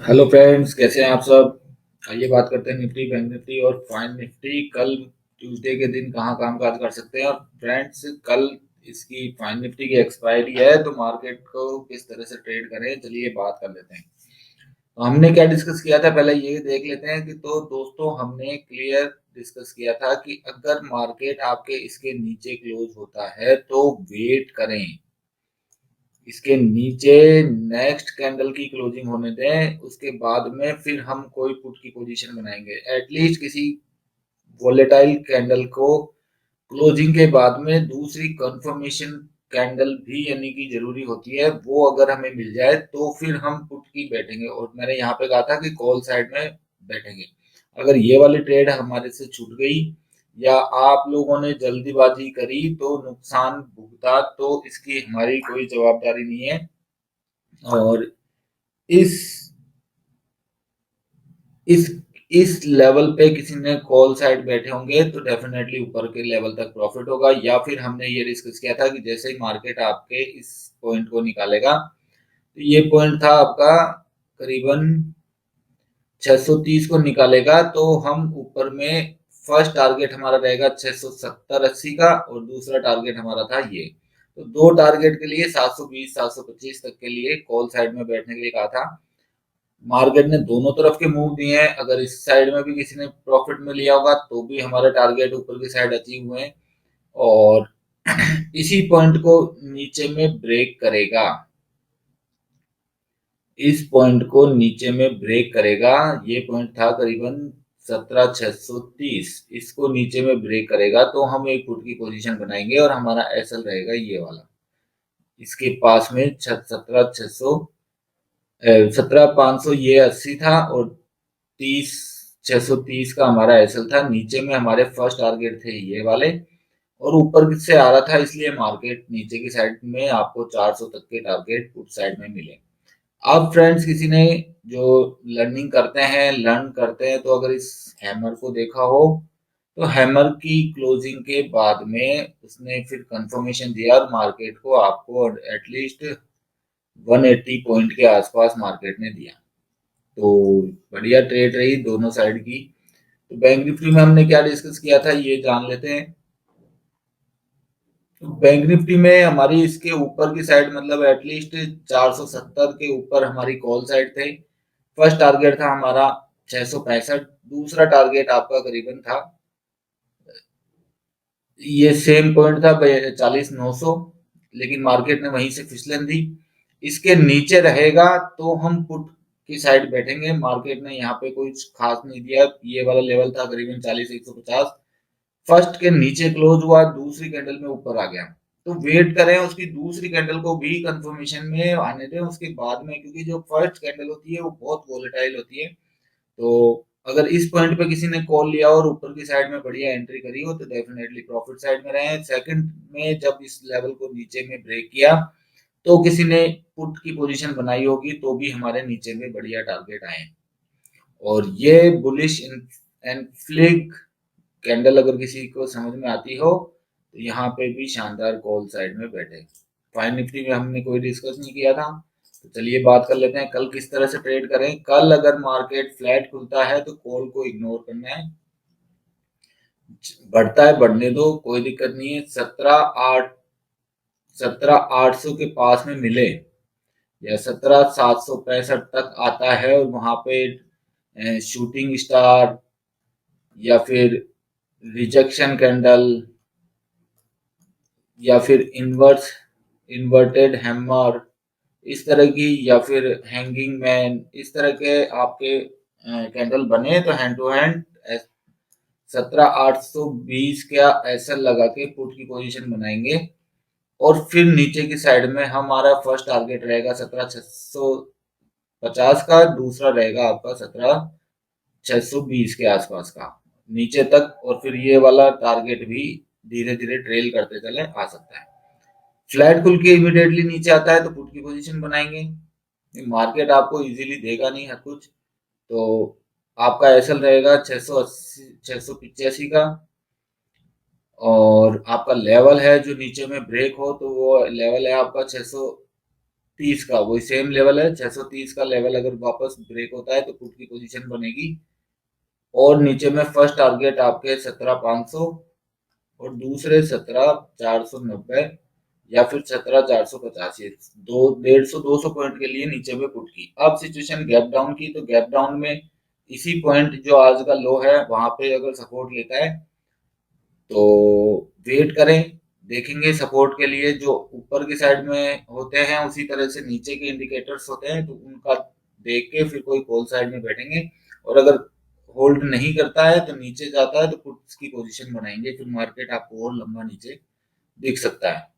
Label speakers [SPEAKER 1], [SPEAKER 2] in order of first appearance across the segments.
[SPEAKER 1] Hello friends, कैसे हैं आप सब। आइए बात करते हैं निफ्टी, बैंक निफ्टी और फाइन निफ्टी कल ट्यूसडे के दिन कहाँ कामकाज कर सकते हैं। और फ्रेंड्स, कल इसकी फाइन निफ्टी की एक्सपायरी है, तो मार्केट को किस तरह से ट्रेड करें, चलिए बात कर लेते हैं। तो हमने क्या डिस्कस किया था, पहले ये देख लेते हैं कि तो दोस्तों हमने क्लियर डिस्कस किया था कि अगर मार्केट आपके इसके नीचे क्लोज होता है तो वेट करें, इसके नीचे नेक्स्ट कैंडल की क्लोजिंग होने दें, उसके बाद में फिर हम कोई पुट की पोजीशन बनाएंगे। एटलीस्ट किसी वोलेटाइल कैंडल को क्लोजिंग के बाद में दूसरी कंफर्मेशन कैंडल भी यानी कि जरूरी होती है, वो अगर हमें मिल जाए तो फिर हम पुट की बैठेंगे। और मैंने यहाँ पे कहा था कि कॉल साइड में बैठेंगे। अगर ये वाली ट्रेड हमारे से छूट गई या आप लोगों ने जल्दीबाजी करी तो नुकसान भुगता, तो इसकी हमारी कोई जवाबदारी नहीं है। और इस इस इस लेवल पे किसी ने कॉल साइड बैठे होंगे तो डेफिनेटली ऊपर के लेवल तक प्रॉफिट होगा। या फिर हमने ये डिस्कस किया था कि जैसे ही मार्केट आपके इस पॉइंट को निकालेगा, तो ये पॉइंट था आपका करीबन 630 को निकालेगा, तो हम ऊपर में फर्स्ट टारगेट हमारा रहेगा 670-80 का, और दूसरा टारगेट हमारा था ये। तो दो टारगेट के लिए 720 725 तक के लिए कॉल साइड में बैठने के लिए कहा था। मार्केट ने दोनों तरफ के मूव दिए हैं, अगर इस साइड में भी किसी ने प्रॉफिट में लिया होगा तो भी हमारा टारगेट ऊपर की साइड अचीव हुए हैं। और इसी पॉइंट को नीचे में ब्रेक करेगा, इस पॉइंट को नीचे में ब्रेक करेगा। ये पॉइंट था करीबन 17,630, इसको नीचे में ब्रेक करेगा तो हम एक फुट की पोजीशन बनाएंगे और हमारा एसएल रहेगा ये वाला, इसके पास में 17,500 ये 80 था, और 630 का हमारा एसएल था। नीचे में हमारे फर्स्ट टारगेट थे ये वाले, और ऊपर से आ रहा था, इसलिए मार्केट नीचे की साइड में आपको 400 तक के टारगेट पुट साइड में मिले। अब फ्रेंड्स, किसी ने जो लर्न करते हैं, तो अगर इस हैमर को देखा हो, तो हैमर की क्लोजिंग के बाद में उसने फिर कंफर्मेशन दिया और मार्केट को आपको एटलीस्ट 180 पॉइंट के आसपास मार्केट ने दिया। तो बढ़िया ट्रेड रही दोनों साइड की। तो बैंक निफ्टी में हमने क्या डिस्कस किया था ये जान लेते हैं। तो बैंक निफ्टी में हमारी इसके ऊपर की साइड, मतलब एटलीस्ट 470 के ऊपर हमारी कॉल साइड थे। फर्स्ट टारगेट था हमारा 665, दूसरा टारगेट आपका करीबन था, ये सेम पॉइंट था 42,900, लेकिन मार्केट ने वहीं से फिसलन दी। इसके नीचे रहेगा तो हम पुट की साइड बैठेंगे। मार्केट ने यहाँ पे कोई खास नहीं दिया, ये वाला लेवल था करीबन 40,150। फर्स्ट के नीचे क्लोज हुआ, दूसरी कैंडल में ऊपर आ गया, तो वेट करें उसकी दूसरी कैंडल को भी कंफर्मेशन में आने दें उसके बाद में, क्योंकि जो फर्स्ट कैंडल होती है वो बहुत वोलेटाइल होती है। तो अगर इस पॉइंट पे किसी ने कॉल लिया और ऊपर की साइड में बढ़िया एंट्री करी हो तो डेफिनेटली प्रॉफिट साइड में रहे। सेकंड में जब इस लेवल को नीचे में ब्रेक किया तो किसी ने पुट की पोजीशन बनाई होगी, तो भी हमारे नीचे में बढ़िया टारगेट आए। और ये बुलिश एनफ्लिग कैंडल अगर किसी को समझ में आती हो तो यहाँ पे भी शानदार कॉल साइड में बैठे। फाइन निफ्टी में हमने कोई डिस्कस नहीं किया था, तो चलिए बात कर लेते हैं कल किस तरह से ट्रेड करें। कल अगर मार्केट फ्लैट खुलता है तो कॉल को इग्नोर करना है, बढ़ता है बढ़ने दो, कोई दिक्कत नहीं है। 17,800 के पास में मिले या 17,765 तक आता है और वहां पे शूटिंग स्टार या फिर रिजेक्शन कैंडल या फिर इन्वर्टेड हैमर इस तरह की, या फिर हैंगिंग मैन, इस तरह के आपके कैंडल बने तो हैंड टू हैंड 17,820 का ऐसा लगा के पुट की पोजीशन बनाएंगे। और फिर नीचे की साइड में हमारा फर्स्ट टारगेट रहेगा 17,650 का, दूसरा रहेगा आपका 17,620 के आसपास का नीचे तक, और फिर ये वाला टारगेट भी धीरे धीरे ट्रेल करते चले आ सकता है। फ्लैट खुल के इमीडिएटली नीचे आता है तो पुट की पोजीशन बनाएंगे। मार्केट आपको इजीली देगा नहीं हर कुछ, तो आपका एसएल रहेगा 680 685 का, और आपका लेवल है जो नीचे में ब्रेक हो तो वो लेवल है आपका 630 का वही सेम लेवल है। 630 का लेवल अगर वापस ब्रेक होता है तो पुट की पोजीशन बनेगी। और नीचे में फर्स्ट टारगेट आपके 17,500 और दूसरे 17,490 या फिर 17,485, दो 150 200 पॉइंट के लिए नीचे में पुट की। अब सिचुएशन गैप डाउन की, तो गैप डाउन में इसी पॉइंट जो आज का लो है वहां पे अगर सपोर्ट लेता है तो वेट करें, देखेंगे सपोर्ट के लिए जो ऊपर की साइड में होते हैं उसी तरह से नीचे के इंडिकेटर्स होते हैं, तो उनका देख के फिर कोई कॉल साइड में बैठेंगे। और अगर होल्ड नहीं करता है तो नीचे जाता है तो पुट्स की पोजीशन बनाएंगे, फिर मार्केट आपको और लंबा नीचे दिख सकता है।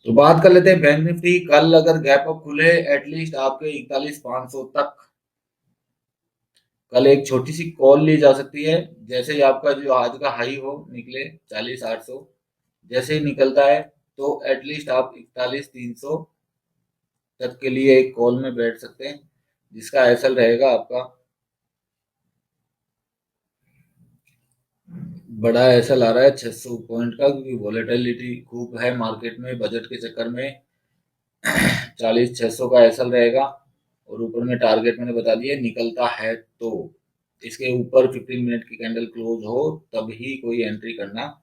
[SPEAKER 1] तो बात कर लेते हैं बैंक निफ्टी। कल अगर गैप अप खुले एटलीस्ट आपके 41,500 तक, कल एक छोटी सी कॉल ली जा सकती है। जैसे ही आपका जो आज का हाई हो निकले 40,800, जैसे ही निकलता है तो एटलीस्ट आप 41,300 तक के लिए एक कॉल में बैठ सकते हैं, जिसका एसएल रहेगा आपका बड़ा एसएल आ रहा है 600 पॉइंट का, क्योंकि वॉलेटिलिटी खूब है मार्केट में। बजट के चक्कर में 40,600 का एसएल रहेगा। और ऊपर में टारगेट मैंने बता दिया, निकलता है तो इसके ऊपर 15 मिनट की कैंडल क्लोज हो तब ही कोई एंट्री करना।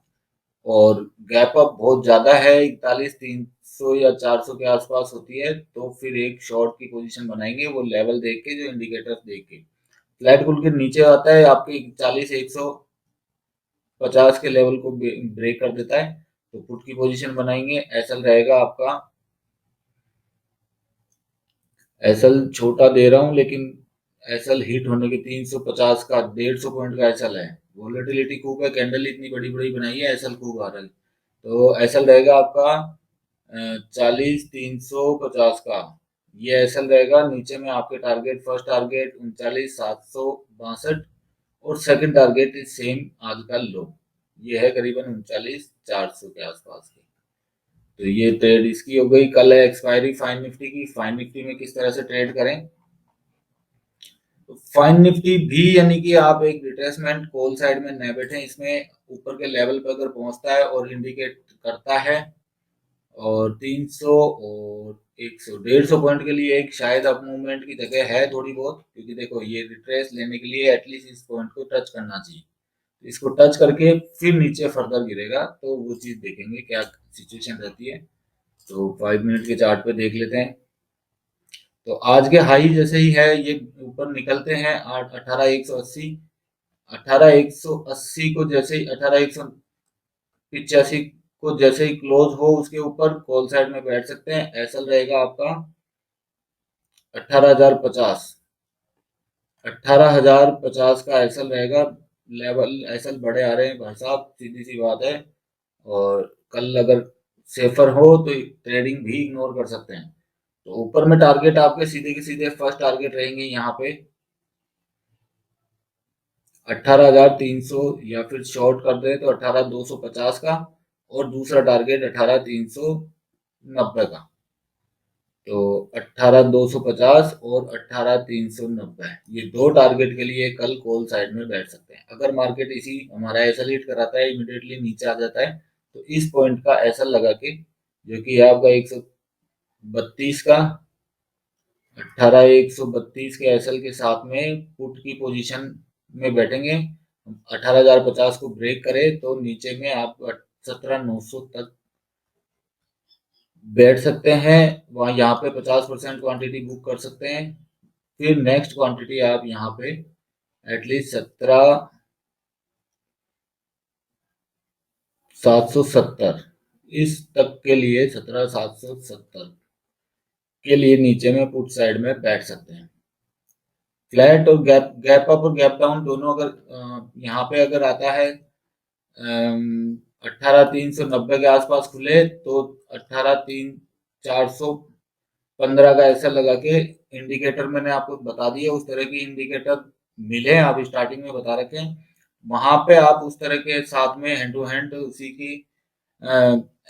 [SPEAKER 1] और गैप अप बहुत ज्यादा है, 41,300 या 400 के आसपास होती है, तो फिर एक शॉर्ट की पोजीशन बनाएंगे वो लेवल देख के, जो इंडिकेटर देख के। फ्लैट खुल के नीचे आता है आपके 40,150 के लेवल को ब्रेक कर देता है तो पुट की पोजीशन बनाएंगे। एसएल रहेगा आपका, एसएल छोटा दे रहा हूँ लेकिन एसएल हिट होने के 350 का 150 पॉइंट का एसएल है। वोलेटिलिटी खूब है, कैंडल इतनी बड़ी बड़ी बनाई है, एसएल खूब आ रहा है। तो एसएल रहेगा आपका 40,350 का, ये एसएल रहेगा। नीचे में आपके टारगेट, फर्स्ट टारगेट 39,762 और सेकंड टारगेट इज सेम आज का लो, ये है करीबन 39,400 के आसपास की। तो ये ट्रेड इसकी हो गई। कल है एक्सपायरी फाइन निफ्टी की। फाइन निफ्टी में किस तरह से ट्रेड करें, तो फाइन निफ्टी भी यानी कि आप एक रिट्रेसमेंट कॉल साइड में न बैठे, इसमें ऊपर के लेवल पर अगर पहुंचता है और इंडिकेट करता है और 300 और 100 150 पॉइंट के लिए एक शायद अप मूवमेंट की जगह है थोड़ी बहुत, क्योंकि देखो ये रिट्रेस लेने के लिए एटलीस्ट इस पॉइंट को टच करना चाहिए। तो इसको टच करके फिर नीचे फर्दर गिरेगा तो वो चीज देखेंगे क्या सिचुएशन रहती है। तो 5 मिनट के चार्ट पे देख लेते हैं। तो आज के हाई जैसे ही है ये ऊपर निकलते हैं 18,180। 18,180 को जैसे ही 18,185 को जैसे ही क्लोज हो उसके ऊपर कॉल साइड में बैठ सकते हैं। एसएल रहेगा आपका 18,050। 18,050 का एसएल रहेगा। लेवल एसएल बड़े आ रहे हैं भाई साहब, सीधी सी बात है। और कल अगर सेफर हो तो ट्रेडिंग भी इग्नोर कर सकते हैं। तो ऊपर में टारगेट आपके सीधे के सीधे फर्स्ट टारगेट रहेंगे यहाँ पे 18,300, या फिर शॉर्ट कर दे तो 18,250 का, और दूसरा टारगेट 18,390 का। तो 18,250 और 18,390, ये दो टारगेट के लिए कल कॉल साइड में बैठ सकते हैं। अगर मार्केट इसी हमारा एसएल हिट कराता है, इमीडिएटली नीचे आ जाता है, तो इस पॉइंट का एसएल लगा के, जो कि है आपका 132 का, 18,132 के एसएल के साथ में पुट की पोजीशन में बैठेंगे। 18,050 को ब्रेक करे तो नीचे में आप 17,900 तक बैठ सकते हैं। वहाँ यहाँ पे 50% क्वांटिटी बुक कर सकते हैं। फिर नेक्स्ट क्वांटिटी आप यहाँ पे एटलीस्ट 17,770 इस तक के लिए, 17,770 के लिए नीचे में पुट साइड में बैठ सकते हैं। फ्लैट और गैप गैप अप और गैप डाउन दोनों अगर यहाँ पे अगर आता है 18,390 के आसपास खुले तो 18,415 का ऐसा लगा के इंडिकेटर मैंने आपको बता दिया, उस तरह की इंडिकेटर मिले आप स्टार्टिंग में बता रखे हैं, वहां पे आप उस तरह के साथ में हैंड टू हैंड उसी की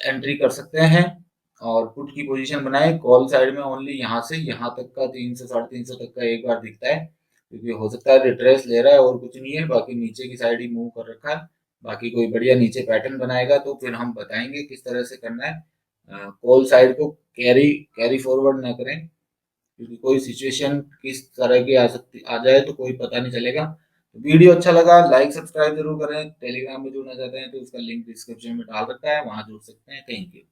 [SPEAKER 1] एंट्री कर सकते हैं और पुट की पोजीशन बनाए। कॉल साइड में ओनली यहाँ से यहाँ तक का 300 350 तक का एक बार दिखता है, क्योंकि हो सकता है रिट्रेस ले रहा है और कुछ नहीं है, बाकी नीचे की साइड ही मूव कर रखा है। बाकी कोई बढ़िया नीचे पैटर्न बनाएगा तो फिर हम बताएंगे किस तरह से करना है। कॉल साइड को कैरी कैरी फॉरवर्ड ना करें, क्योंकि कोई सिचुएशन किस तरह की आ जाए तो कोई पता नहीं चलेगा। तो वीडियो अच्छा लगा लाइक सब्सक्राइब जरूर करें। टेलीग्राम में जुड़ना चाहते हैं तो उसका लिंक डिस्क्रिप्शन में डाल रखा है, वहां जुड़ सकते हैं। Thank you.